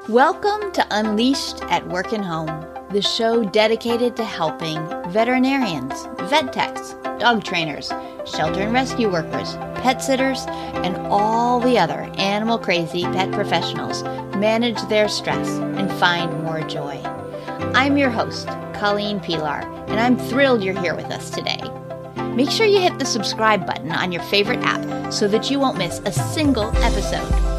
Welcome to Unleashed at Work and Home, the show dedicated to helping veterinarians, vet techs, dog trainers, shelter and rescue workers, pet sitters, and all the other animal crazy pet professionals manage their stress and find more joy. I'm your host, Colleen Pilar, and I'm thrilled you're here with us today. Make sure you hit the subscribe button on your favorite app so that you won't miss a single episode.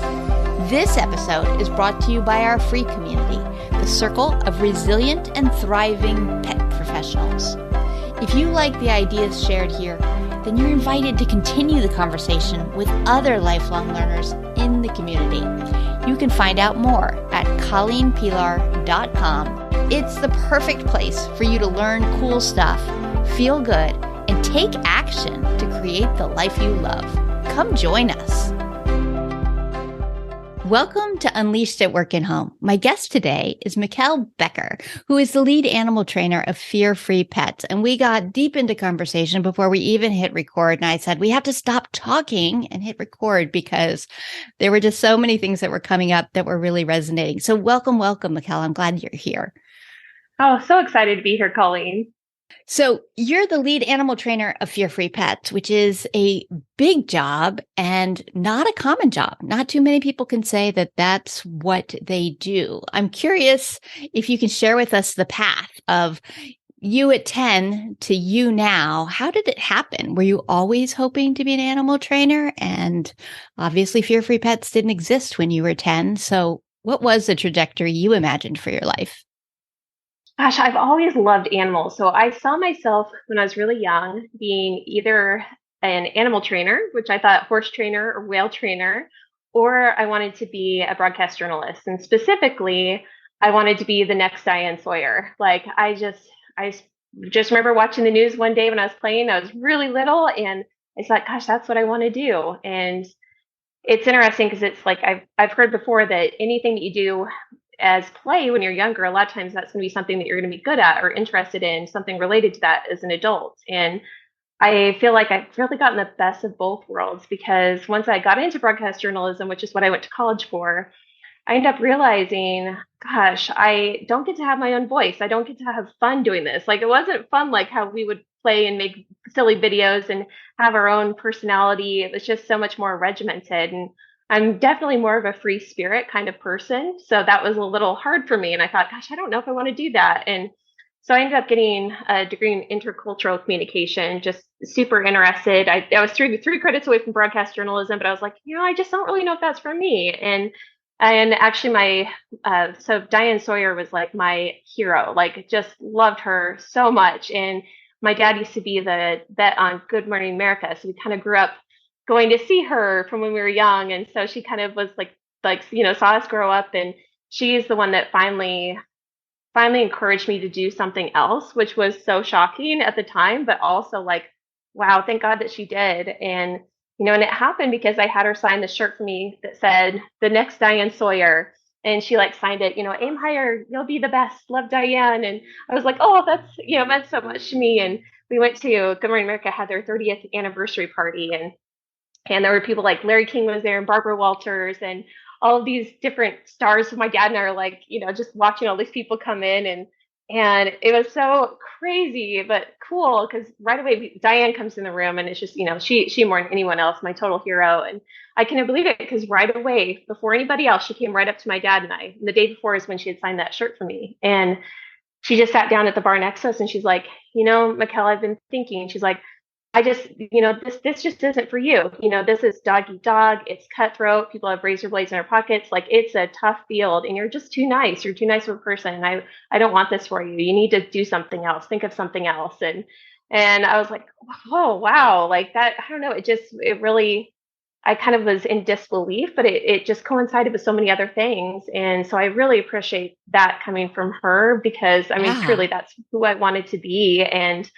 This episode is brought to you by our free community, the Circle of Resilient and Thriving Pet Professionals. If you like the ideas shared here, then you're invited to continue the conversation with other lifelong learners in the community. You can find out more at colleenpilar.com. It's the perfect place for you to learn cool stuff, feel good, and take action to create the life you love. Come join us. Welcome to Unleashed at Work and Home. My guest today is Mikkel Bekker, who is the lead animal trainer of Fear Free Pets. And we got deep into conversation before we even hit record. And I said, we have to stop talking and hit record because there were just so many things that were coming up that were really resonating. So welcome, Mikkel. I'm glad you're here. Oh, so excited to be here, Colleen. So you're the lead animal trainer of Fear Free Pets, which is a big job and not a common job. Not too many people can say that that's what they do. I'm curious if you can share with us the path of you at 10 to you now. How did it happen? Were you always hoping to be an animal trainer? And obviously Fear Free Pets didn't exist when you were 10. So what was the trajectory you imagined for your life? Gosh, I've always loved animals. So I saw myself when I was really young being either an animal trainer, which I thought horse trainer or whale trainer, or I wanted to be a broadcast journalist. And specifically, I wanted to be the next Diane Sawyer. I just remember watching the news one day when I was playing. I was really little and I thought, gosh, that's what I want to do. And it's interesting because it's like I've heard before that anything that you do as play when you're younger, a lot of times that's going to be something that you're going to be good at or interested in, something related to that as an adult. And I feel like I've really gotten the best of both worlds because once I got into broadcast journalism, which is what I went to college for, I ended up realizing, gosh, I don't get to have my own voice. I don't get to have fun doing this. Like it wasn't fun like how we would play and make silly videos and have our own personality. It was just so much more regimented. And I'm definitely more of a free spirit kind of person. So that was a little hard for me. And I thought, gosh, I don't know if I want to do that. And so I ended up getting a degree in intercultural communication, just super interested. I was three credits away from broadcast journalism, but I was like, I just don't really know if that's for me. And actually so Diane Sawyer was like my hero, like just loved her so much. And my dad used to be the vet on Good Morning America. So we kind of grew up going to see her from when we were young. And so she kind of was like, saw us grow up. And she's the one that finally encouraged me to do something else, which was so shocking at the time, but also like, wow, thank God that she did. And, and it happened because I had her sign this shirt for me that said, the next Diane Sawyer. And she signed it, aim higher, you'll be the best, love Diane. And I was like, oh, that's, meant so much to me. And we went to Good Morning America, had their 30th anniversary party. And there were people like Larry King was there and Barbara Walters and all of these different stars. My dad and I are just watching all these people come in and it was so crazy, but cool. Cause right away, Diane comes in the room and it's just, she more than anyone else, my total hero. And I couldn't believe it because right away, before anybody else, she came right up to my dad and I. And the day before is when she had signed that shirt for me. And she just sat down at the bar next to us and she's like, Mikkel, I've been thinking. She's like, I just, this just isn't for you. This is dog eat dog. It's cutthroat. People have razor blades in their pockets. Like it's a tough field and you're just too nice. You're too nice of a person. And I don't want this for you. You need to do something else. Think of something else. And I was like, oh, wow. Like that. I don't know. It really, I kind of was in disbelief, but it just coincided with so many other things. And so I really appreciate that coming from her because truly that's who I wanted to be. And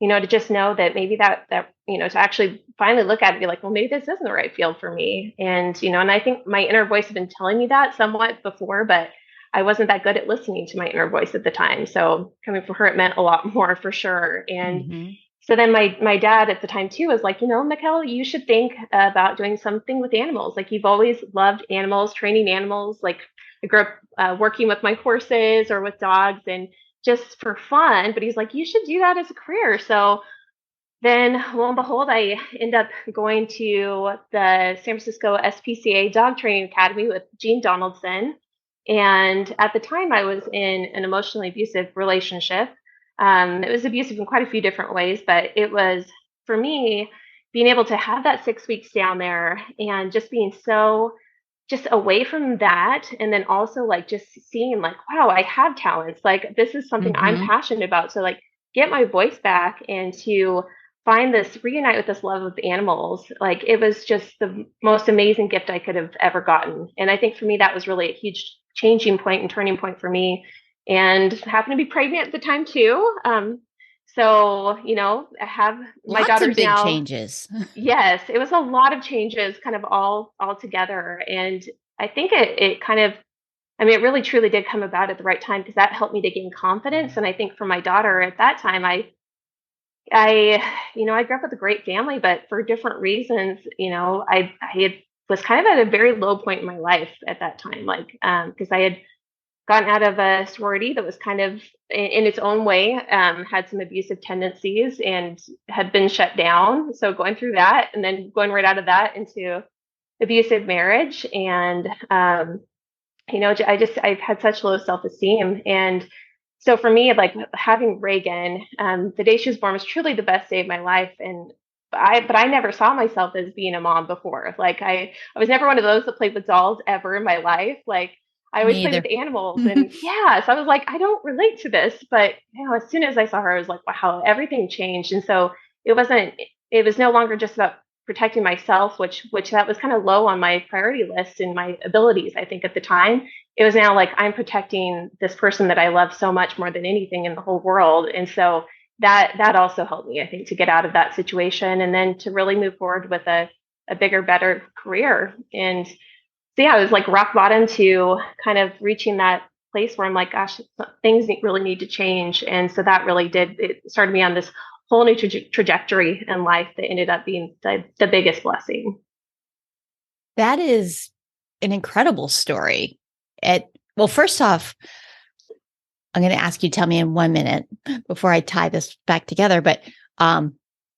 to just know that maybe that, to actually finally look at it and be like, well, maybe this isn't the right field for me. And, and I think my inner voice had been telling me that somewhat before, but I wasn't that good at listening to my inner voice at the time. So coming from her, it meant a lot more for sure. And, So then my dad at the time too was like, Mikkel, you should think about doing something with animals. Like you've always loved animals, training animals. Like I grew up working with my horses or with dogs and just for fun. But he's like, you should do that as a career. So then lo and behold, I end up going to the San Francisco SPCA Dog Training Academy with Gene Donaldson. And at the time, I was in an emotionally abusive relationship. It was abusive in quite a few different ways, but it was, for me, being able to have that 6 weeks down there and just being so just away from that. And then also like just seeing like, wow, I have talents. Like this is something I'm Mm-hmm. passionate about. So like get my voice back and to find this, reunite with this love of animals. Like it was just the most amazing gift I could have ever gotten. And I think for me, that was really a huge changing point and turning point for me. And happened to be pregnant at the time too. So, I have my Lots of daughter's big now. changes. Yes, it was a lot of changes kind of all together. And I think it kind of, I mean, it really truly did come about at the right time because that helped me to gain confidence. And I think for my daughter at that time, I grew up with a great family, but for different reasons, was kind of at a very low point in my life at that time, like, because I had gotten out of a sorority that was kind of in its own way, had some abusive tendencies and had been shut down. So going through that and then going right out of that into abusive marriage. And, I've had such low self-esteem. And so for me, like having Reagan, the day she was born was truly the best day of my life. And but I never saw myself as being a mom before. Like I was never one of those that played with dolls ever in my life. Like I always Me played with either. animals and yeah, so I was like, I don't relate to this. But as soon as I saw her, I was like, wow, everything changed. And so it wasn't, it was no longer just about protecting myself, which that was kind of low on my priority list and my abilities, I think at the time. It was now like I'm protecting this person that I love so much more than anything in the whole world. And so that also helped me, I think, to get out of that situation and then to really move forward with a bigger, better career. And so yeah, it was like rock bottom to kind of reaching that place where I'm like, gosh, things really need to change. And so that really did, it started me on this whole new trajectory in life that ended up being the biggest blessing. That is an incredible story. Well, first off, I'm going to ask you to tell me in 1 minute before I tie this back together. But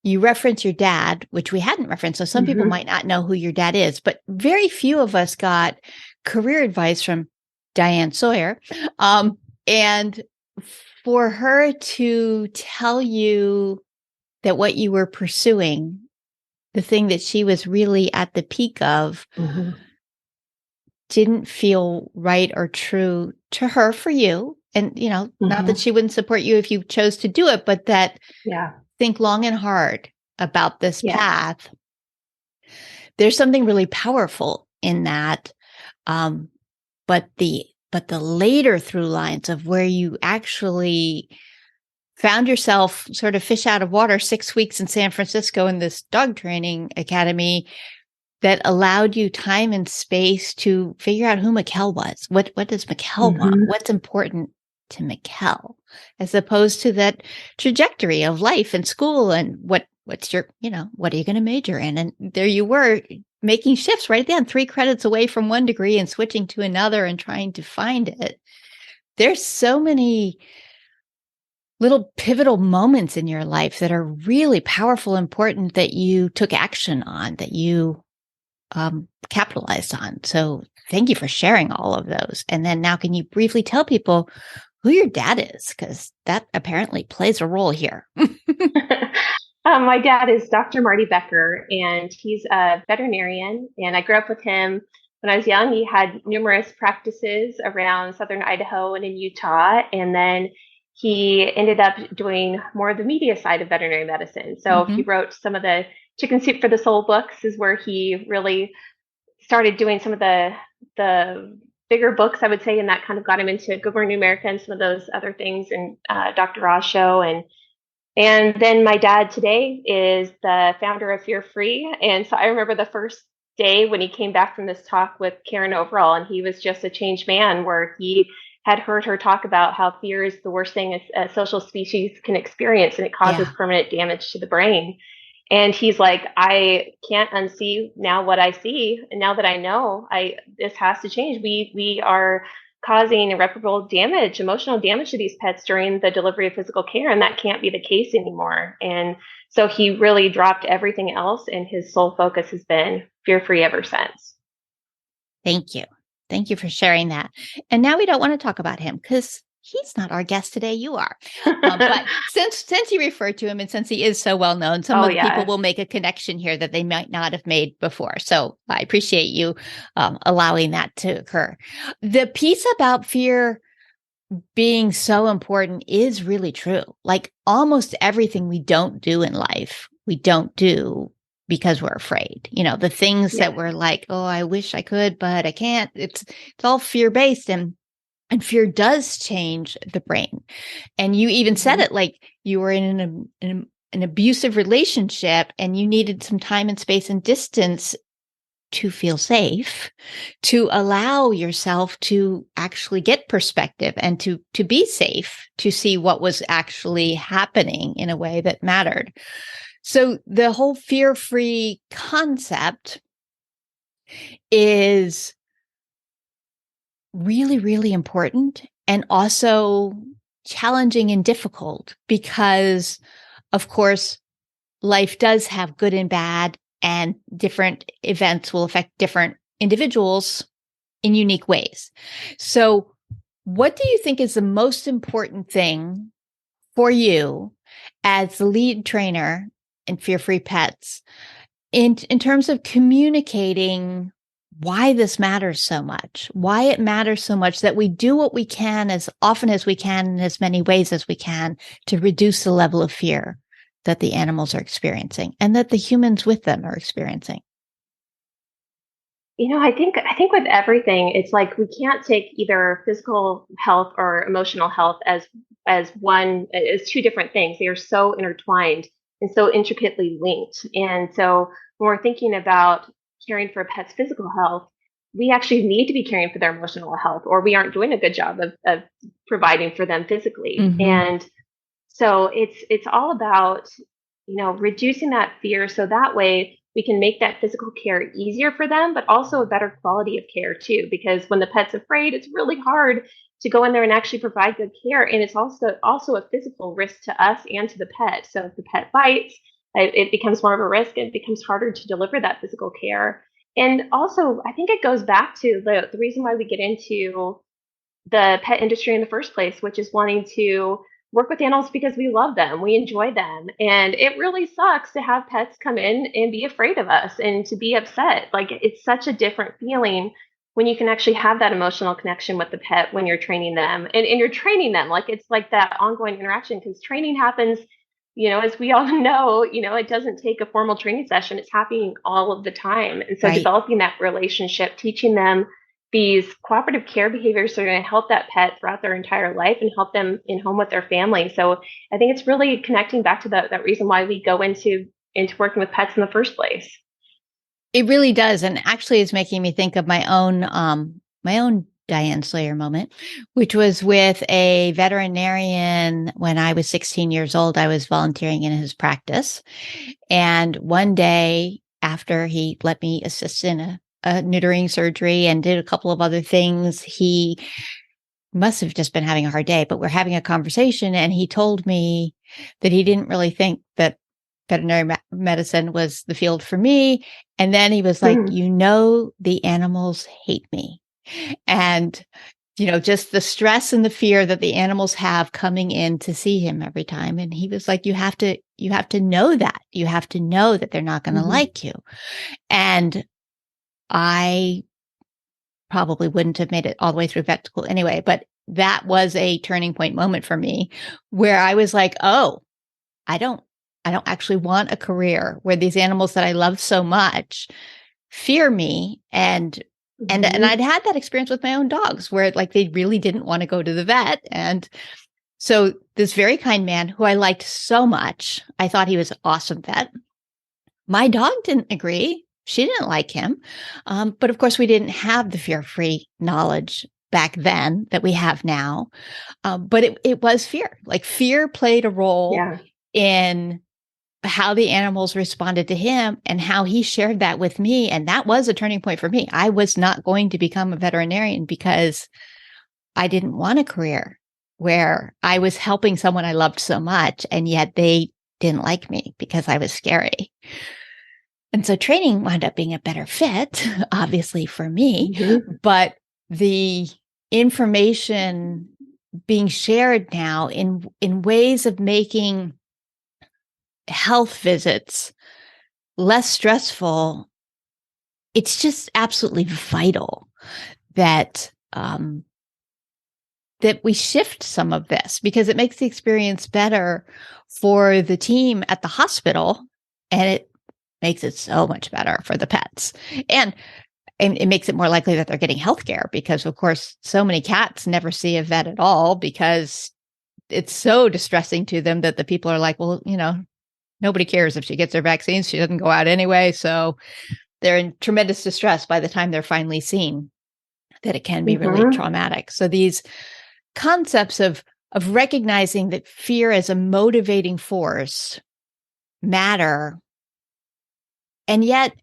you reference your dad, which we hadn't referenced. So some people might not know who your dad is, but very few of us got career advice from Diane Sawyer. And for her to tell you that what you were pursuing, the thing that she was really at the peak of, didn't feel right or true to her for you. And, not that she wouldn't support you if you chose to do it, but that Yeah. think long and hard about this Yes. path. There's something really powerful in that. But the later through lines of where you actually found yourself sort of fish out of water 6 weeks in San Francisco in this dog training academy that allowed you time and space to figure out who Mikkel was. What does Mikkel want? What's important to Mikkel, as opposed to that trajectory of life and school and what's your, what are you going to major in? And there you were making shifts right then, 3 credits away from one degree and switching to another and trying to find it. There's so many little pivotal moments in your life that are really powerful, important, that you took action on, that you capitalized on. So thank you for sharing all of those. And then now, can you briefly tell people who your dad is? Because that apparently plays a role here. My dad is Dr. Marty Bekker, and he's a veterinarian. And I grew up with him when I was young. He had numerous practices around southern Idaho and in Utah. And then he ended up doing more of the media side of veterinary medicine. So he wrote some of the Chicken Soup for the Soul books, is where he really started doing some of the bigger books, I would say, and that kind of got him into Good Morning America and some of those other things, and Dr. Oz show. And then my dad today is the founder of Fear Free. And so I remember the first day when he came back from this talk with Karen Overall, and he was just a changed man, where he had heard her talk about how fear is the worst thing a social species can experience, and it causes permanent damage to the brain. And he's like, I can't unsee now what I see. And now that I know, this has to change. We are causing irreparable damage, emotional damage to these pets during the delivery of physical care. And that can't be the case anymore. And so he really dropped everything else, and his sole focus has been fear-free ever since. Thank you. Thank you for sharing that. And now we don't want to talk about him because he's not our guest today. You are. But since you referred to him and since he is so well known, some of the people will make a connection here that they might not have made before. So I appreciate you allowing that to occur. The piece about fear being so important is really true. Like almost everything we don't do in life, we don't do because we're afraid. You know, the things that we're like, oh, I wish I could, but I can't. It's all fear-based, and fear does change the brain. And you even said it, like you were in an abusive relationship and you needed some time and space and distance to feel safe, to allow yourself to actually get perspective and to be safe, to see what was actually happening in a way that mattered. So the whole fear-free concept is really, really important and also challenging and difficult because, of course, life does have good and bad, and different events will affect different individuals in unique ways. So what do you think is the most important thing for you as the lead trainer in Fear-Free Pets in terms of communicating why this matters so much, why it matters so much that we do what we can as often as we can in as many ways as we can to reduce the level of fear that the animals are experiencing and that the humans with them are experiencing? You know, I think with everything, it's like we can't take either physical health or emotional health as two different things. They are so intertwined and so intricately linked. And so when we're thinking about caring for a pet's physical health, we actually need to be caring for their emotional health, or we aren't doing a good job of providing for them physically. And so it's all about, reducing that fear so that way we can make that physical care easier for them, but also a better quality of care too. Because when the pet's afraid, it's really hard to go in there and actually provide good care. And it's also a physical risk to us and to the pet. So if the pet bites, it becomes more of a risk. It becomes harder to deliver that physical care. And also, I think it goes back to the reason why we get into the pet industry in the first place, which is wanting to work with animals because we love them, we enjoy them. And it really sucks to have pets come in and be afraid of us and to be upset. Like, it's such a different feeling when you can actually have that emotional connection with the pet when you're training them. And you're training them, like it's like that ongoing interaction, because training happens, as we all know, it doesn't take a formal training session. It's happening all of the time. And so developing that relationship, teaching them these cooperative care behaviors are going to help that pet throughout their entire life and help them in home with their family. So I think it's really connecting back to that reason why we go into working with pets in the first place. It really does. And actually is making me think of my own Diane Slayer moment, which was with a veterinarian when I was 16 years old. I was volunteering in his practice. And one day after he let me assist in a neutering surgery and did a couple of other things, he must have just been having a hard day, but we're having a conversation. And he told me that he didn't really think that veterinary medicine was the field for me. And then he was like, the animals hate me. And, just the stress and the fear that the animals have coming in to see him every time. And he was like, you have to know that. You have to know that they're not going to like you. And I probably wouldn't have made it all the way through vet school anyway, but that was a turning point moment for me where I was like, oh, I don't actually want a career where these animals that I love so much fear me. And I'd had that experience with my own dogs where like they really didn't want to go to the vet. And so this very kind man who I liked so much, I thought he was an awesome vet. My dog didn't agree. She didn't like him. But of course, we didn't have the fear-free knowledge back then that we have now. But it was fear. Like fear played a role in how the animals responded to him and how he shared that with me. And that was a turning point for me. I was not going to become a veterinarian because I didn't want a career where I was helping someone I loved so much, and yet they didn't like me because I was scary. And so training wound up being a better fit, obviously for me, but the information being shared now in ways of making health visits less stressful, it's just absolutely vital that that we shift some of this, because it makes the experience better for the team at the hospital, and it makes it so much better for the pets. And it makes it more likely that they're getting healthcare, because of course, so many cats never see a vet at all because it's so distressing to them that the people are like, well, nobody cares if she gets her vaccines. She doesn't go out anyway. So they're in tremendous distress by the time they're finally seen, that it can be really traumatic. So these concepts of recognizing that fear as a motivating force matter. And yet,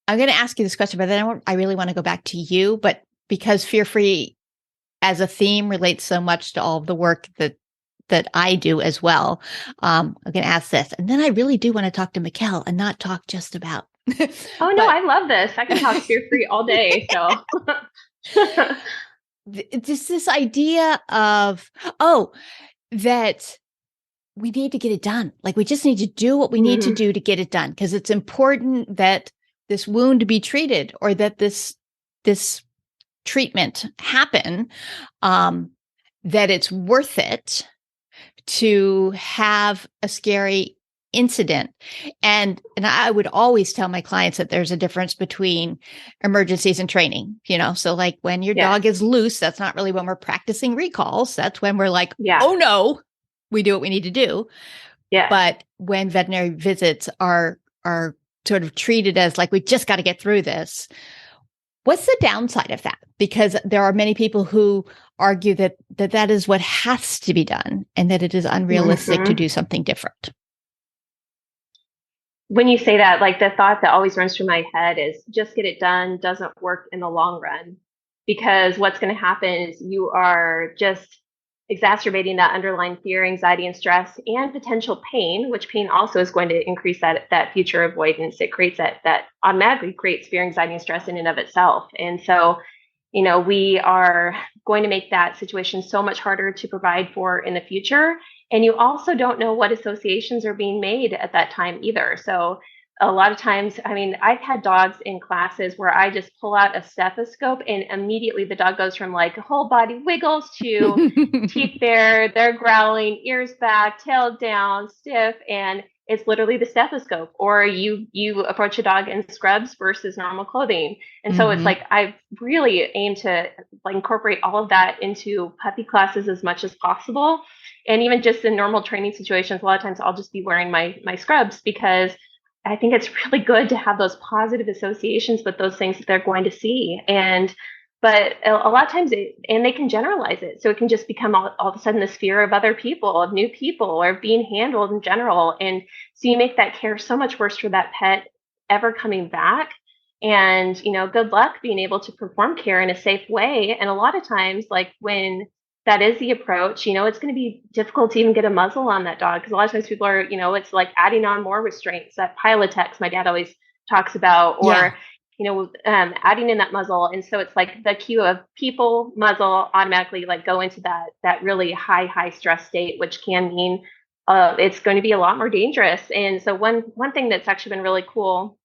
I'm going to ask you this question, but then I really want to go back to you. But because fear-free as a theme relates so much to all of the work that I do as well, I'm going to ask this. And then I really do want to talk to Mikkel and not talk just about. Oh, no, I love this. I can talk fear-free all day. So just this idea of, that we need to get it done. Like we just need to do what we need to do to get it done, because it's important that this wound be treated, or that this treatment happen, that it's worth it to have a scary incident. And I would always tell my clients that there's a difference between emergencies and training, so like when your dog is loose, that's not really when we're practicing recalls. That's when we're like, oh no, we do what we need to do. Yeah. But when veterinary visits are sort of treated as like, we just got to get through this. What's the downside of that? Because there are many people who argue that is what has to be done, and that it is unrealistic to do something different. When you say that, like the thought that always runs through my head is just get it done doesn't work in the long run, because what's going to happen is you are just exacerbating that underlying fear, anxiety, and stress, and potential pain, which pain also is going to increase that future avoidance. It creates that automatically creates fear, anxiety, and stress in and of itself. And so, we are going to make that situation so much harder to provide for in the future. And you also don't know what associations are being made at that time either. So a lot of times, I've had dogs in classes where I just pull out a stethoscope and immediately the dog goes from like whole body wiggles to teeth bare, they're growling, ears back, tail down, stiff, and it's literally the stethoscope. Or you approach a dog in scrubs versus normal clothing. And so it's like, I really aim to like incorporate all of that into puppy classes as much as possible. And even just in normal training situations, a lot of times I'll just be wearing my scrubs, because I think it's really good to have those positive associations with those things that they're going to see. But a lot of times, and they can generalize it. So it can just become all of a sudden this fear of other people, of new people, or being handled in general. And so you make that care so much worse for that pet ever coming back. And, good luck being able to perform care in a safe way. And a lot of times, like when that is the approach, it's going to be difficult to even get a muzzle on that dog, because a lot of times people are, it's like adding on more restraints, that Pilotex my dad always talks about, or adding in that muzzle. And so it's like the cue of people, muzzle, automatically like go into that really high stress state, which can mean it's going to be a lot more dangerous. And so one thing that's actually been really cool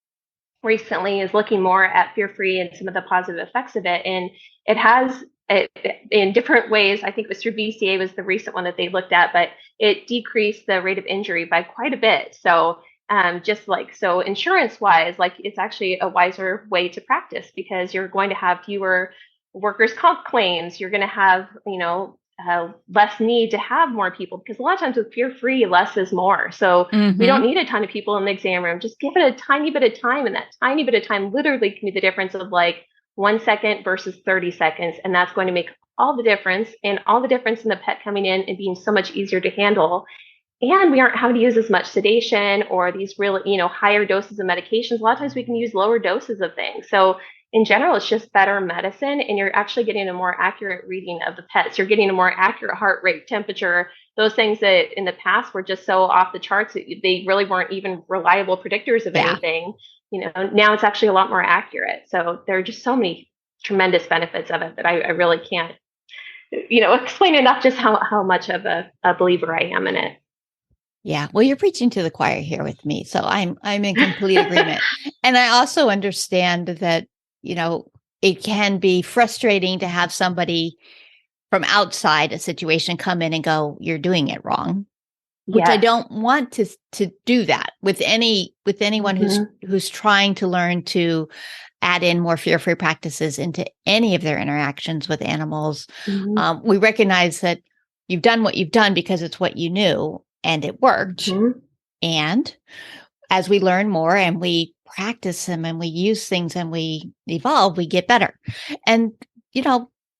recently is looking more at fear-free and some of the positive effects of it. And it has in different ways. I think it was through BCA was the recent one that they looked at, but it decreased the rate of injury by quite a bit. So so insurance wise, like it's actually a wiser way to practice, because you're going to have fewer workers' comp claims. You're going to have, less need to have more people, because a lot of times with fear-free, less is more. So we don't need a ton of people in the exam room. Just give it a tiny bit of time. And that tiny bit of time literally can be the difference of like 1 second versus 30 seconds. And that's going to make all the difference, and all the difference in the pet coming in and being so much easier to handle. And we aren't having to use as much sedation or these really, higher doses of medications. A lot of times we can use lower doses of things. So in general, it's just better medicine, and you're actually getting a more accurate reading of the pets. You're getting a more accurate heart rate, temperature, those things that in the past were just so off the charts that they really weren't even reliable predictors of anything. Now it's actually a lot more accurate. So there are just so many tremendous benefits of it that I really can't, explain enough just how much of a believer I am in it. Yeah. Well, you're preaching to the choir here with me. So I'm in complete agreement. And I also understand that, it can be frustrating to have somebody from outside a situation come in and go, you're doing it wrong. Which I don't want to do that with anyone who's trying to learn to add in more fear-free practices into any of their interactions with animals. We recognize that you've done what you've done because it's what you knew and it worked. And as we learn more and we practice them and we use things and we evolve, we get better. And,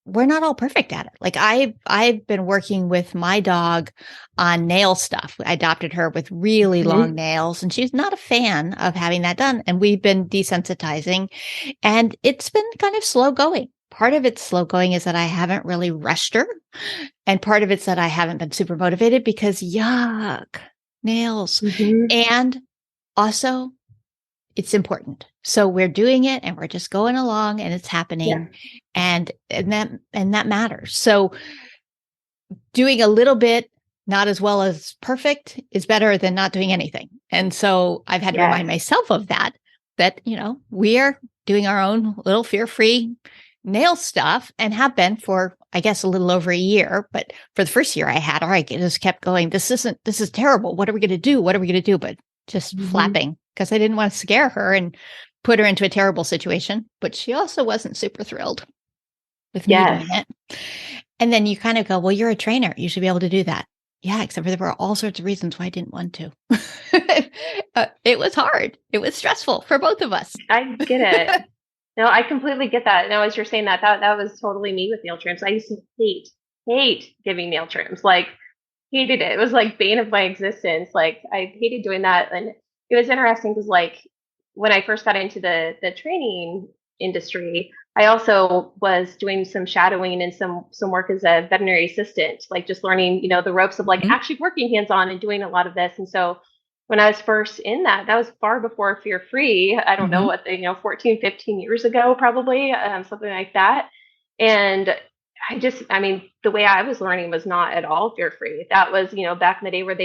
we're not all perfect at it. Like I've been working with my dog on nail stuff. I adopted her with really long nails, and she's not a fan of having that done. And we've been desensitizing, and it's been kind of slow going. Part of it's slow going is that I haven't really rushed her. And part of it's that I haven't been super motivated because yuck, nails. And also it's important. So we're doing it and we're just going along and it's happening. And that matters. So doing a little bit, not as well as perfect, is better than not doing anything. And so I've had to remind myself of that, we are doing our own little fear-free nail stuff and have been for, I guess, a little over a year. But for the first year I had, all right, it just kept going. This is terrible. What are we going to do? What are we going to do? But just flapping, because I didn't want to scare her and put her into a terrible situation. But she also wasn't super thrilled with me doing it. And then you kind of go, well, you're a trainer. You should be able to do that. Yeah, except for there were all sorts of reasons why I didn't want to. It was hard. It was stressful for both of us. I get it. No, I completely get that. No, as you're saying that was totally me with nail trims. I used to hate giving nail trims. Like, hated it. It was like bane of my existence. Like, I hated doing that. And it was interesting because, like, when I first got into the training industry, I also was doing some shadowing and some work as a veterinary assistant, like just learning, the ropes of like actually working hands-on and doing a lot of this. And so when I was first in that was far before Fear Free. I don't know what 14, 15 years ago, probably, something like that. And the way I was learning was not at all fear free. That was, back in the day where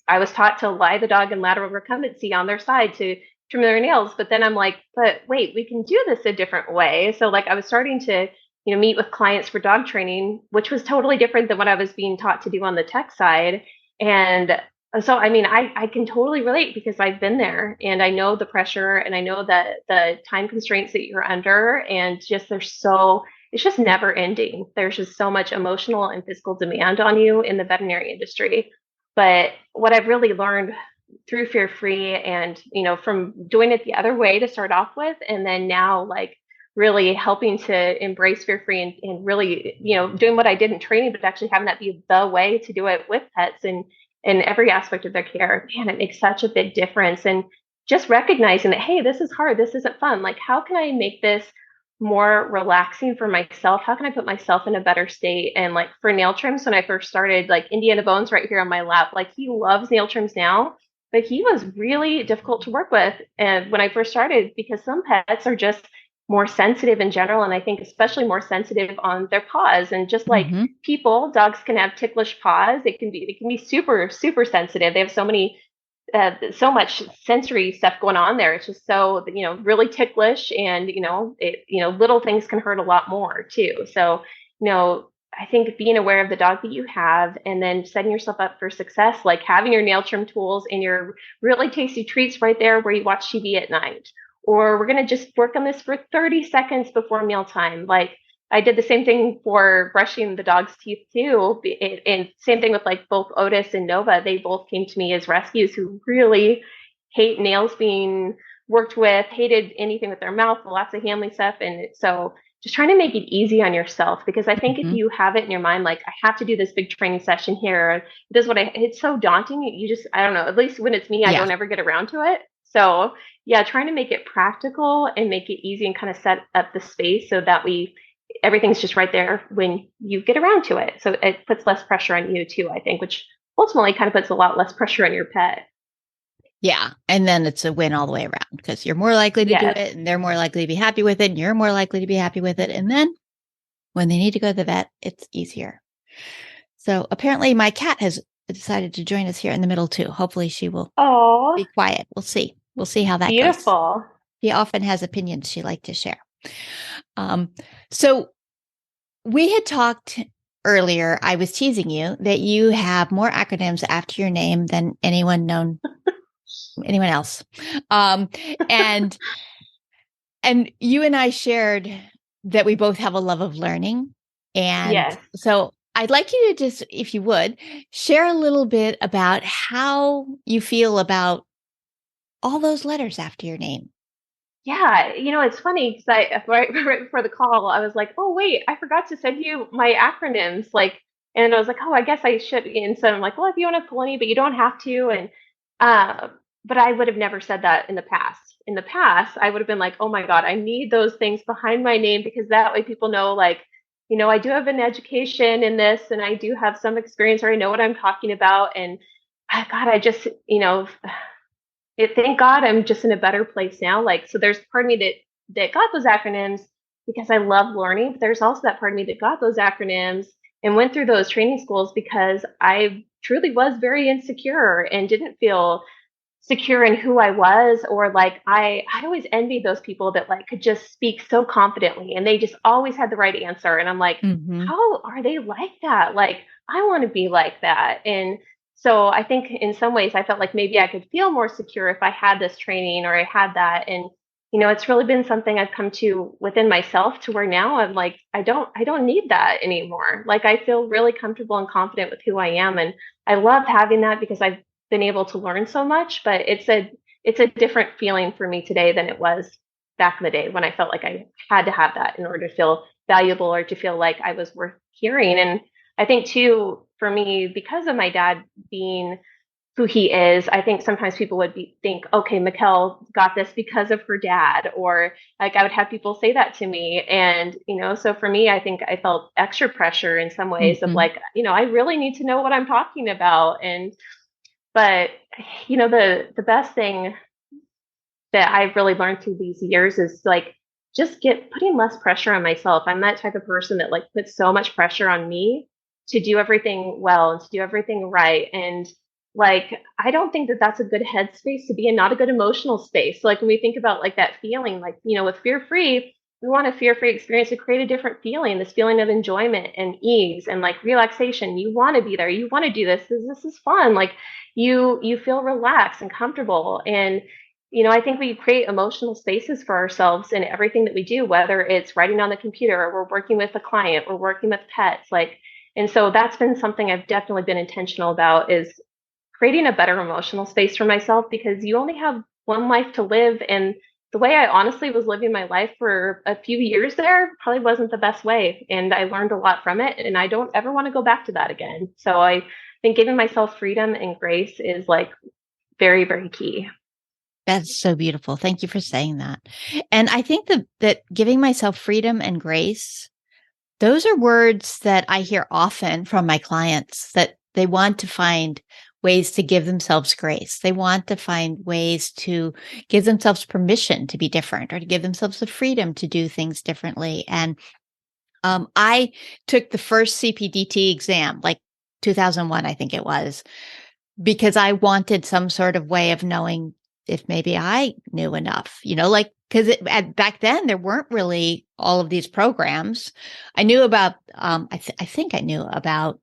I was taught to lie the dog in lateral recumbency on their side to trim their nails. But then I'm like, but wait, we can do this a different way. So like I was starting to, meet with clients for dog training, which was totally different than what I was being taught to do on the tech side. And so, I can totally relate because I've been there and I know the pressure and I know that the time constraints that you're under, and just it's just never ending. There's just so much emotional and physical demand on you in the veterinary industry. But what I've really learned through Fear Free and, from doing it the other way to start off with, and then now like really helping to embrace Fear Free and really, doing what I did in training, but actually having that be the way to do it with pets and in every aspect of their care, man, it makes such a big difference. And just recognizing that, hey, this is hard. This isn't fun. Like, how can I make this more relaxing for myself? How can I put myself in a better state? And like for nail trims, when I first started, like Indiana Bones right here on my lap, like he loves nail trims now, but he was really difficult to work with. And when I first started, because some pets are just more sensitive in general. And I think especially more sensitive on their paws. And just like people, dogs can have ticklish paws. It can be super, super sensitive. They have so much sensory stuff going on there. It's just so, really ticklish, and, little things can hurt a lot more too. So, I think being aware of the dog that you have and then setting yourself up for success, like having your nail trim tools and your really tasty treats right there where you watch TV at night, or we're going to just work on this for 30 seconds before mealtime. Like I did the same thing for brushing the dog's teeth too. And same thing with like both Otis and Nova. They both came to me as rescues who really hate nails being worked with hated anything with their mouth, lots of handling stuff. And so just trying to make it easy on yourself, because I think if Mhm. you have it in your mind, like, I have to do this big training session here, this is what it's so daunting. You just, I don't know, at least when it's me, I Yeah. don't ever get around to it. So yeah, trying to make it practical and make it easy and kind of set up the space so that everything's just right there when you get around to it. So it puts less pressure on you too, I think, which ultimately kind of puts a lot less pressure on your pet. Yeah. And then it's a win all the way around because you're more likely to do Yes. it and they're more likely to be happy with it. And you're more likely to be happy with it. And then when they need to go to the vet, it's easier. So apparently my cat has decided to join us here in the middle too. Hopefully she will Oh, be quiet. We'll see. We'll see how that goes. beautiful. She often has opinions she likes to share. Um, so we had talked earlier. I was teasing you that you have more acronyms after your name than anyone else. Um, and and you and I shared that we both have a love of learning. And Yes. so I'd like you to just, if you would, share a little bit about how you feel about all those letters after your name. Yeah, it's funny because right before the call, I was like, "Oh wait, I forgot to send you my acronyms." Like, and I was like, "Oh, I guess I should." And so I'm like, "Well, if you want to pull any, but you don't have to." And uh, but I would have never said that in the past. In the past, I would have been like, "Oh my God, I need those things behind my name because that way people know, like, I do have an education in this, and I do have some experience, or I know what I'm talking about." And God, I just, thank God I'm just in a better place now. Like, so there's part of me that got those acronyms because I love learning, but there's also that part of me that got those acronyms and went through those training schools because I truly was very insecure and didn't feel secure in who I was, or like I always envied those people that like could just speak so confidently and they just always had the right answer. And I'm like, Mm-hmm. how are they like that? Like, I want to be like that. And so I think in some ways I felt like maybe I could feel more secure if I had this training or I had that. And it's really been something I've come to within myself to where now I'm like, I don't need that anymore. Like, I feel really comfortable and confident with who I am. And I love having that because I've been able to learn so much, but it's a different feeling for me today than it was back in the day when I felt like I had to have that in order to feel valuable or to feel like I was worth hearing. And I think too, for me, because of my dad being who he is, I think sometimes people would think, okay, Mikkel got this because of her dad, or like I would have people say that to me. And, so for me, I think I felt extra pressure in some ways of Mm-hmm. like, I really need to know what I'm talking about. But the best thing that I've really learned through these years is like just putting less pressure on myself. I'm that type of person that like puts so much pressure on me to do everything well and to do everything right. And like, I don't think that that's a good headspace to be in, not a good emotional space. So like when we think about like that feeling, like, with fear free, we want a fear free experience to create a different feeling, this feeling of enjoyment and ease and like relaxation. You want to be there. You want to do this. This is fun. Like, you feel relaxed and comfortable. And I think we create emotional spaces for ourselves in everything that we do, whether it's writing on the computer or we're working with a client, we're working with pets. Like, and so that's been something I've definitely been intentional about, is creating a better emotional space for myself, because you only have one life to live. And the way I honestly was living my life for a few years there probably wasn't the best way. And I learned a lot from it. And I don't ever want to go back to that again. So I think giving myself freedom and grace is like very, very key. That's so beautiful. Thank you for saying that. And I think that giving myself freedom and grace, those are words that I hear often from my clients, that they want to find ways to give themselves grace. They want to find ways to give themselves permission to be different, or to give themselves the freedom to do things differently. And I took the first CPDT exam, like 2001, I think it was, because I wanted some sort of way of knowing if maybe I knew enough, like, because back then there weren't really all of these programs. I knew about, I think I knew about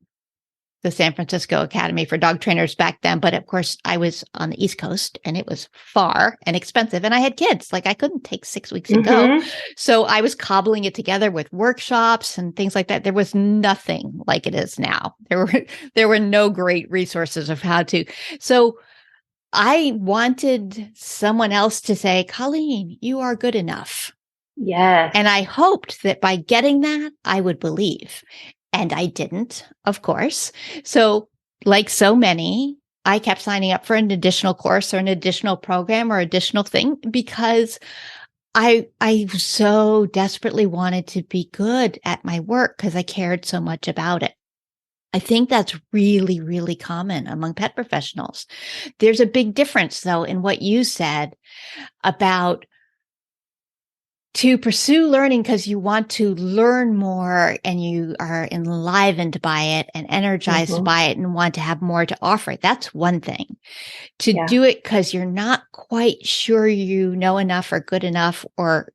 the San Francisco Academy for Dog Trainers back then, but of course I was on the East Coast and it was far and expensive, and I had kids. Like, I couldn't take 6 weeks and go, Mm-hmm. so I was cobbling it together with workshops and things like that. There was nothing like it is now. There were no great resources of how to. So I wanted someone else to say, Colleen, you are good enough. Yes. And I hoped that by getting that, I would believe. And I didn't, of course. So, like so many, I kept signing up for an additional course or an additional program or additional thing because I so desperately wanted to be good at my work because I cared so much about it. I think that's really, really common among pet professionals. There's a big difference, though, in what you said about to pursue learning because you want to learn more and you are enlivened by it and energized by it and want to have more to offer. That's one thing. To do it because you're not quite sure you know enough or good enough, or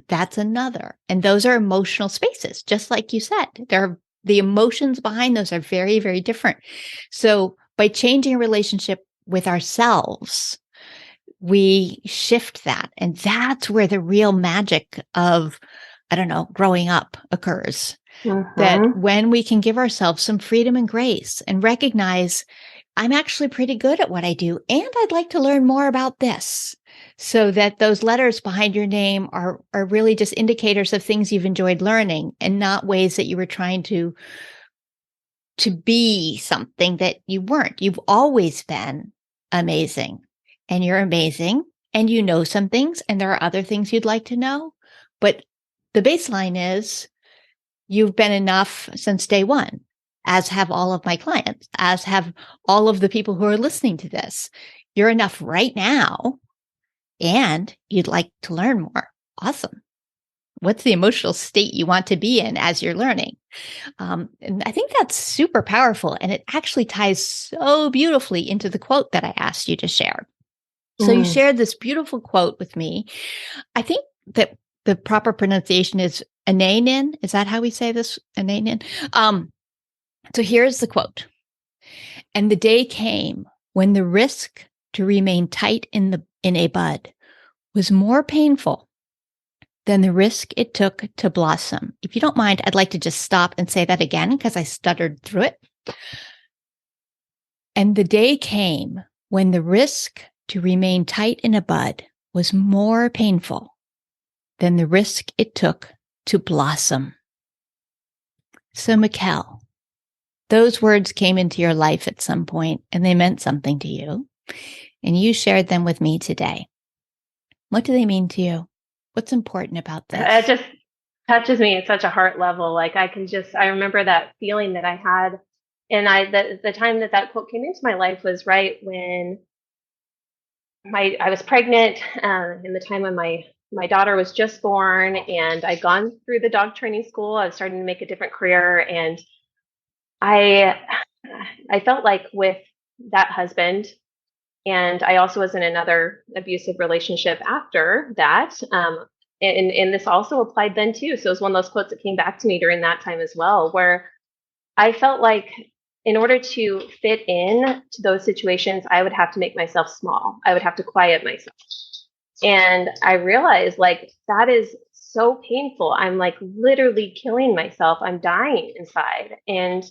that's another. And those are emotional spaces, just like you said. The emotions behind those are very, very different. So by changing a relationship with ourselves, we shift that. And that's where the real magic of, I don't know, growing up occurs. That when we can give ourselves some freedom and grace and recognize I'm actually pretty good at what I do, and I'd like to learn more about this. So that those letters behind your name are really just indicators of things you've enjoyed learning and not ways that you were trying to be something that you weren't. You've always been amazing, and you're amazing, and you know some things, and there are other things you'd like to know. But the baseline is you've been enough since day one, as have all of my clients, as have all of the people who are listening to this. You're enough right now, and you'd like to learn more. Awesome. What's the emotional state you want to be in as you're learning? And I think that's super powerful. And it actually ties so beautifully into the quote that I asked you to share. So you shared this beautiful quote with me. I think that the proper pronunciation is Ananin. Is that how we say this? Ananin. So here's the quote. And the day came when the risk to remain tight in a bud was more painful than the risk it took to blossom. If you don't mind, I'd like to just stop and say that again because I stuttered through it. And the day came when the risk to remain tight in a bud was more painful than the risk it took to blossom. So, Mikkel, those words came into your life at some point and they meant something to you, and you shared them with me today. What do they mean to you? What's important about this? It just touches me at such a heart level. Like I remember that feeling that I had, and the time that quote came into my life was right when I was pregnant, in the time when my daughter was just born, and I'd gone through the dog training school. I was starting to make a different career, and I felt like with that husband, and I also was in another abusive relationship after that. And this also applied then too. So it was one of those quotes that came back to me during that time as well, where I felt like in order to fit in to those situations, I would have to make myself small. I would have to quiet myself. And I realized like that is so painful. I'm like literally killing myself. I'm dying inside. And,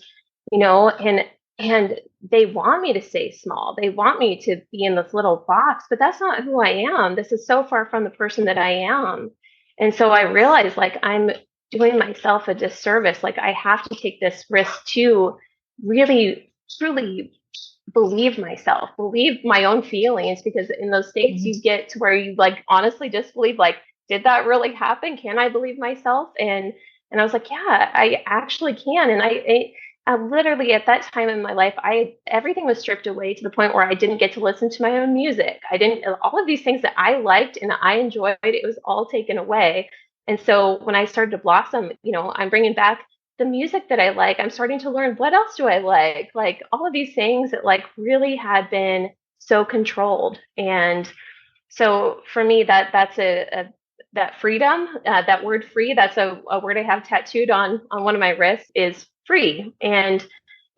and they want me to stay small. They want me to be in this little box, but that's not who I am. This is so far from the person that I am. And so I realized like I'm doing myself a disservice. Like I have to take this risk to really, truly believe myself, believe my own feelings, because in those states you get to where you like honestly disbelieve, like, did that really happen? Can I believe myself? And I was like, yeah, I actually can. And I literally at that time in my life, everything was stripped away to the point where I didn't get to listen to my own music. I didn't, all of these things that I liked and I enjoyed, it was all taken away. And so when I started to blossom, I'm bringing back the music that I like. I'm starting to learn what else do I like all of these things that like really had been so controlled. And so for me, that's that freedom, that word free, that's a word I have tattooed on one of my wrists, is free. And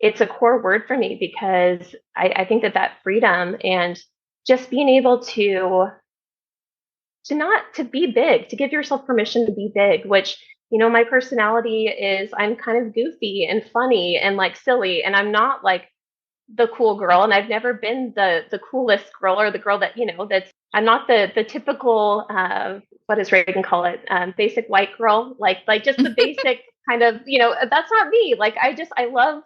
it's a core word for me because I think that freedom and just being able to be big, to give yourself permission to be big, which, my personality is I'm kind of goofy and funny and like silly. And I'm not like the cool girl, and I've never been the coolest girl, or the girl that, that's, I'm not the typical, what does Reagan call it? Basic white girl, like just the basic kind of, that's not me. Like, I love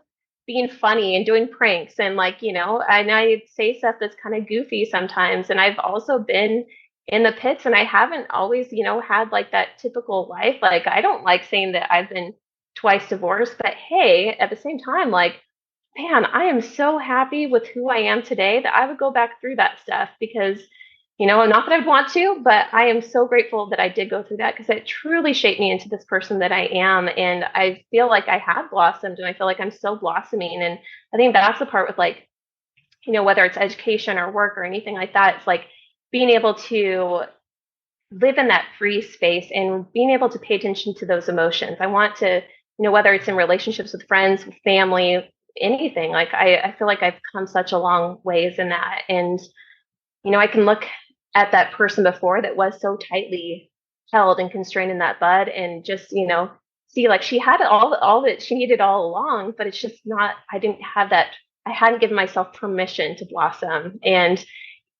being funny and doing pranks, and like, and I say stuff that's kind of goofy sometimes. And I've also been in the pits, and I haven't always, had like that typical life. Like, I don't like saying that I've been twice divorced, but hey, at the same time, like, man, I am so happy with who I am today that I would go back through that stuff, because, not that I'd want to, but I am so grateful that I did go through that, because it truly shaped me into this person that I am. And I feel like I have blossomed, and I feel like I'm still blossoming. And I think that's the part with, like, whether it's education or work or anything like that, it's like being able to live in that free space and being able to pay attention to those emotions. I want to, whether it's in relationships with friends, with family, anything, like, I feel like I've come such a long ways in that. And, I can look at that person before that was so tightly held and constrained in that bud, and just, see, like, she had all that she needed all along, but it's just not, I didn't have that. I hadn't given myself permission to blossom. And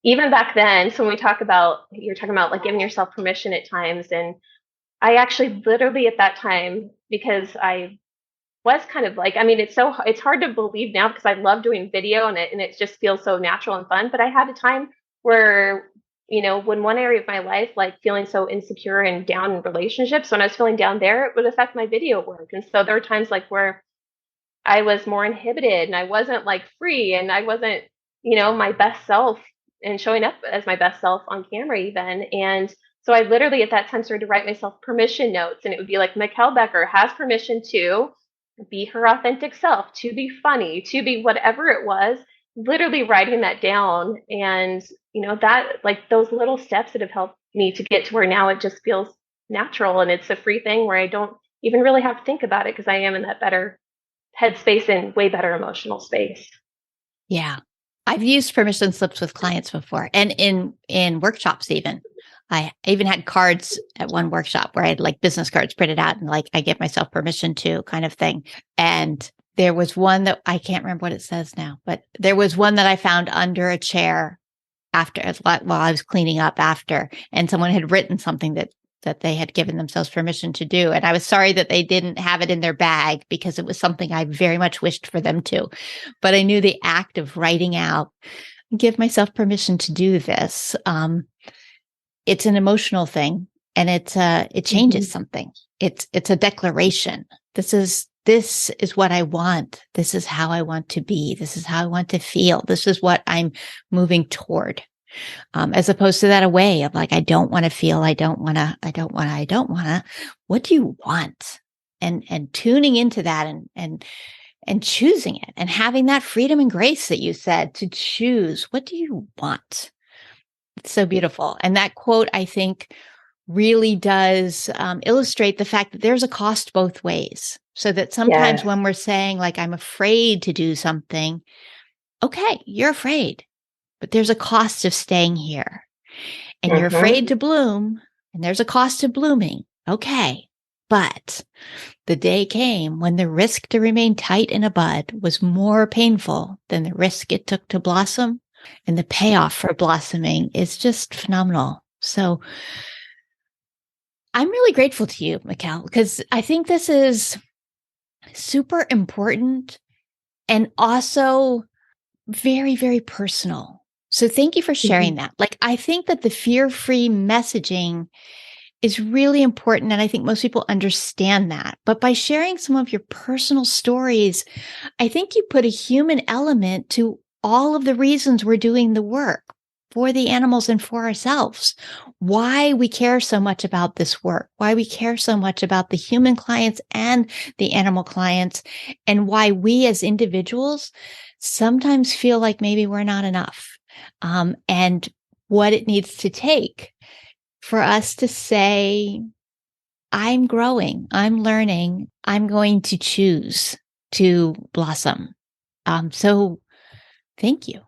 even back then, so when you're talking about like giving yourself permission at times. And I actually literally at that time, because I was kind of like, I mean, it's hard to believe now, because I love doing video, and it just feels so natural and fun. But I had a time where, when one area of my life, like feeling so insecure and down in relationships, when I was feeling down there, it would affect my video work. And so there were times like where I was more inhibited, and I wasn't like free, and I wasn't, my best self, and showing up as my best self on camera even. And so I literally at that time started to write myself permission notes, and it would be like, Mikkel Bekker has permission to be her authentic self, to be funny, to be whatever it was, literally writing that down. And, that, like, those little steps that have helped me to get to where now it just feels natural, and it's a free thing where I don't even really have to think about it, because I am in that better headspace and way better emotional space. Yeah. I've used permission slips with clients before, and in workshops even. I even had cards at one workshop where I had like business cards printed out, and like I give myself permission to, kind of thing. And there was one that I can't remember what it says now, but there was one that I found under a chair while I was cleaning up after, and someone had written something that they had given themselves permission to do. And I was sorry that they didn't have it in their bag, because it was something I very much wished for them to. But I knew the act of writing out, give myself permission to do this. It's an emotional thing, and it changes something. It's a declaration. This is what I want. This is how I want to be. This is how I want to feel. This is what I'm moving toward. As opposed to that away of like, I don't want to feel, I don't want to. What do you want? And tuning into that, and choosing it, and having that freedom and grace that you said to choose. What do you want? It's so beautiful. And that quote, I think, really does illustrate the fact that there's a cost both ways. So that sometimes Yes. when we're saying like, I'm afraid to do something, okay, you're afraid, but there's a cost of staying here, and you're afraid to bloom, and there's a cost to blooming. Okay. But the day came when the risk to remain tight in a bud was more painful than the risk it took to blossom. And the payoff for blossoming is just phenomenal. So I'm really grateful to you, Mikkel, because I think this is super important, and also very, very personal. So thank you for sharing that. Like, I think that the fear-free messaging is really important, and I think most people understand that. But by sharing some of your personal stories, I think you put a human element to all of the reasons we're doing the work for the animals and for ourselves. Why we care so much about this work, why we care so much about the human clients and the animal clients, and why we as individuals sometimes feel like maybe we're not enough, and what it needs to take for us to say, I'm growing, I'm learning, I'm going to choose to blossom. So thank you.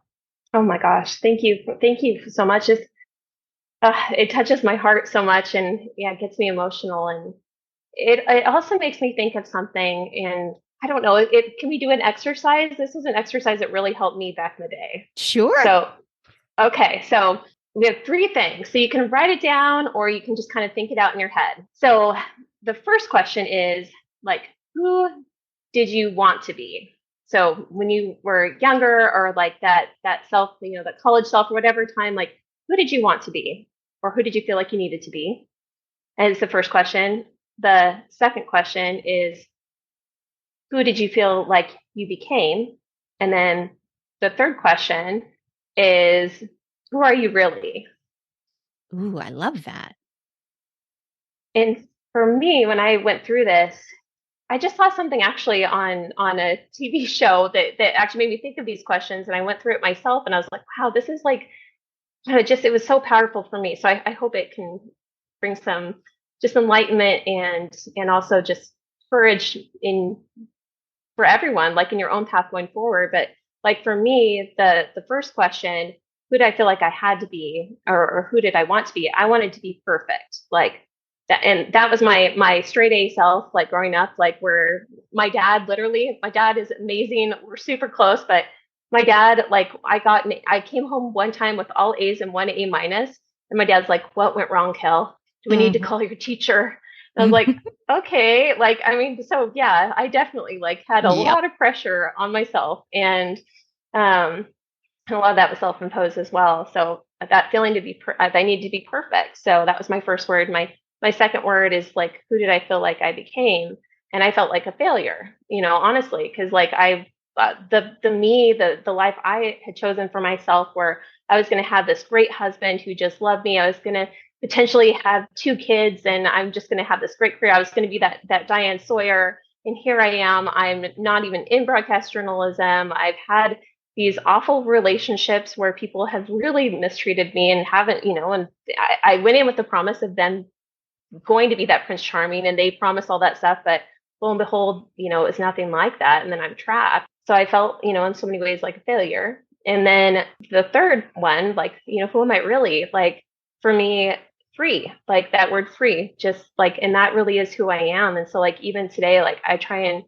Oh my gosh. Thank you. Thank you so much. It touches my heart so much, and yeah, it gets me emotional. And it also makes me think of something. And I don't know. Can we do an exercise? This is an exercise that really helped me back in the day. Sure. So, okay. So we have three things. So you can write it down or you can just kind of think it out in your head. So the first question is like, who did you want to be? So when you were younger or like that self, that college self or whatever time, like who did you want to be? Or who did you feel like you needed to be? And it's the first question. The second question is, who did you feel like you became? And then the third question is, who are you really? Ooh, I love that. And for me, when I went through this, I just saw something actually on a TV show that actually made me think of these questions. And I went through it myself and I was like, wow, this is like, it was so powerful for me. So I hope it can bring some just enlightenment and also just courage for everyone, like in your own path going forward. But like for me, the first question, who did I feel like I had to be, or who did I want to be? I wanted to be perfect, like that, and that was my straight A self, like growing up, like where my dad is amazing. We're super close, but my dad, like I came home one time with all A's and one A minus, and my dad's like, "What went wrong, Kel? Do we need to call your teacher?" And I was like, okay, like, I mean, so yeah, I definitely like had a Yep. lot of pressure on myself and a lot of that was self-imposed as well. So that feeling to be, I need to be perfect. So that was my first word. My second word is like, who did I feel like I became? And I felt like a failure, honestly, because like the life I had chosen for myself, where I was going to have this great husband who just loved me. I was going to potentially have two kids, and I'm just going to have this great career. I was going to be that Diane Sawyer, and here I am. I'm not even in broadcast journalism. I've had these awful relationships where people have really mistreated me and haven't, and I went in with the promise of them going to be that Prince Charming, and they promised all that stuff, but lo and behold, it's nothing like that. And then I'm trapped. So I felt, in so many ways like a failure. And then the third one, like, who am I really? Like for me, free, like that word free, just like, and that really is who I am. And so like even today, like I try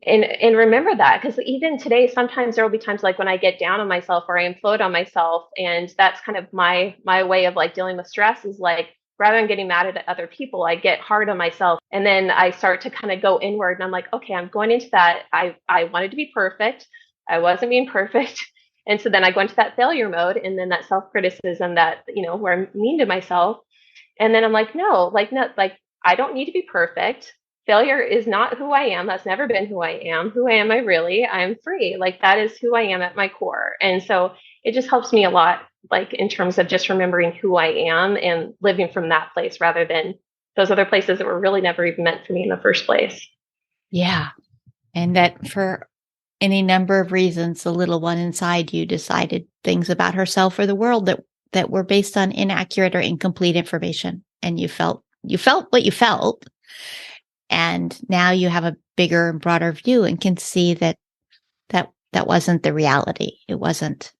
and remember that, because even today sometimes there will be times like when I get down on myself or I implode on myself, and that's kind of my way of like dealing with stress, is like rather than getting mad at other people, I get hard on myself, and then I start to kind of go inward, and I'm like, okay, I'm going into that. I wanted to be perfect. I wasn't being perfect. And so then I go into that failure mode, and then that self-criticism, that where I'm mean to myself. And then I'm like, no, like I don't need to be perfect. Failure is not who I am. That's never been who I am. Who am I really? I'm free. Like that is who I am at my core. And so it just helps me a lot, like in terms of just remembering who I am and living from that place rather than those other places that were really never even meant for me in the first place. Yeah. And that for any number of reasons, the little one inside you decided things about herself or the world that were based on inaccurate or incomplete information. And you felt what you felt. And now you have a bigger and broader view and can see that wasn't the reality. It wasn't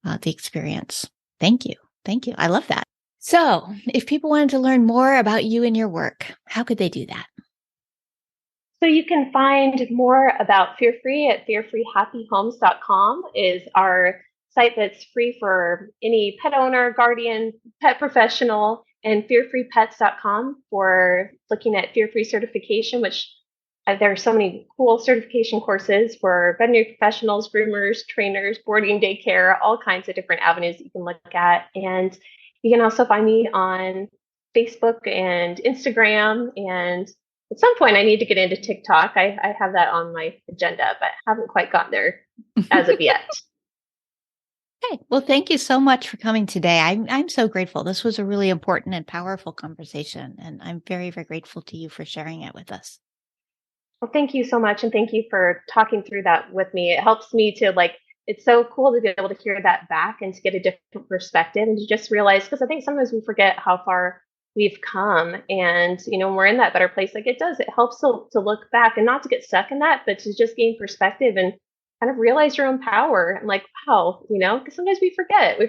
the experience. Thank you. Thank you. I love that. So if people wanted to learn more about you and your work, how could they do that? So you can find more about Fear Free at fearfreehappyhomes.com is our site that's free for any pet owner, guardian, pet professional, and fearfreepets.com for looking at Fear Free certification, which there are so many cool certification courses for veterinary professionals, groomers, trainers, boarding, daycare, all kinds of different avenues that you can look at. And you can also find me on Facebook and Instagram. And at some point, I need to get into TikTok. I have that on my agenda, but haven't quite gotten there as of yet. Okay. Well, thank you so much for coming today. I'm so grateful. This was a really important and powerful conversation, and I'm very, very grateful to you for sharing it with us. Well, thank you so much. And thank you for talking through that with me. It helps me to it's so cool to be able to hear that back and to get a different perspective and to just realize, because I think sometimes we forget how far we've come. And, when we're in that better place, like it helps to look back and not to get stuck in that, but to just gain perspective and kind of realize your own power and like, wow, because sometimes we forget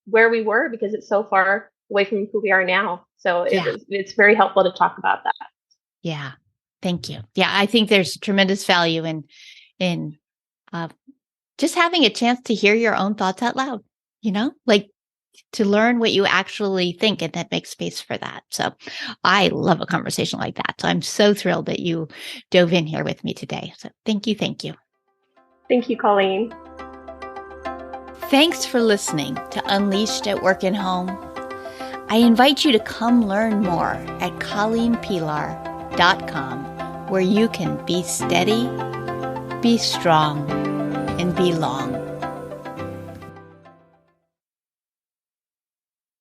where we were because it's so far away from who we are now. So Yeah. it's very helpful to talk about that. Yeah. Thank you. Yeah, I think there's tremendous value in just having a chance to hear your own thoughts out loud, like to learn what you actually think and then make space for that. So I love a conversation like that. So I'm so thrilled that you dove in here with me today. So thank you. Thank you. Thank you, Colleen. Thanks for listening to Unleashed at Work and Home. I invite you to come learn more at colleenpilar.com, where you can be steady, be strong, and be long.